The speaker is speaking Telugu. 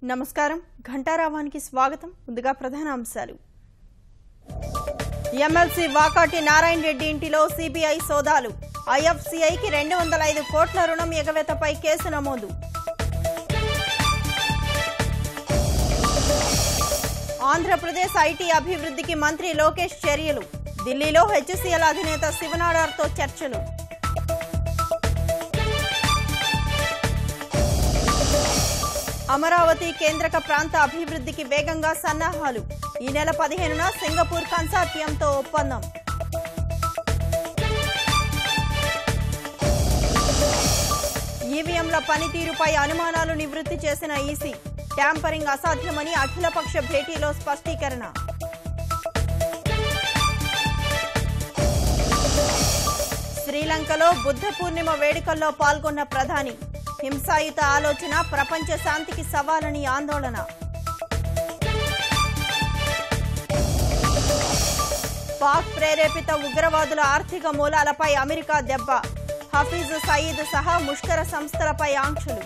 నమస్కారం ఘంటారావానికి స్వాగతం ముందుగా ప్రధాన అంశాలు ఎమ్మెల్సీ వాకాటి నారాయణ రెడ్డి ఇంటిలో సిబిఐ సోదాలు ఐఎఫ్సిఐకి 205 కోట్ల రుణం ఎగవేతపై కేసు నమోదు ఆంధ్రప్రదేశ్ ఐటీ అభివృద్ధికి మంత్రి లోకేష్ చర్యలు ఢిల్లీలో హెచ్సిఎల్ అధినేత శివనాడార్తో చర్చలు అమరావతి కేంద్రక ప్రాంత అభివృద్ధికి వేగంగా సన్నాహాలు ఈ నెల 15న సింగపూర్ కన్సార్టియంతో ఒప్పందం ఈవీఎంల పనితీరుపై అనుమానాలు నివృత్తి చేసిన ఈసీ ట్యాంపరింగ్ అసాధ్యమని అఖిలపక్ష భేటీలో స్పష్టీకరణ శ్రీలంకలో బుద్ధ పూర్ణిమ వేడుకల్లో పాల్గొన్న ప్రధాని హింసాయుత ఆలోచన ప్రపంచ శాంతికి సవాలని ఆందోళన పాక్ ప్రేరేపిత ఉగ్రవాదుల ఆర్థిక మూలాలపై అమెరికా దెబ్బ హఫీజ్ సయీద్ సహా ముష్కర సంస్థలపై ఆంక్షలు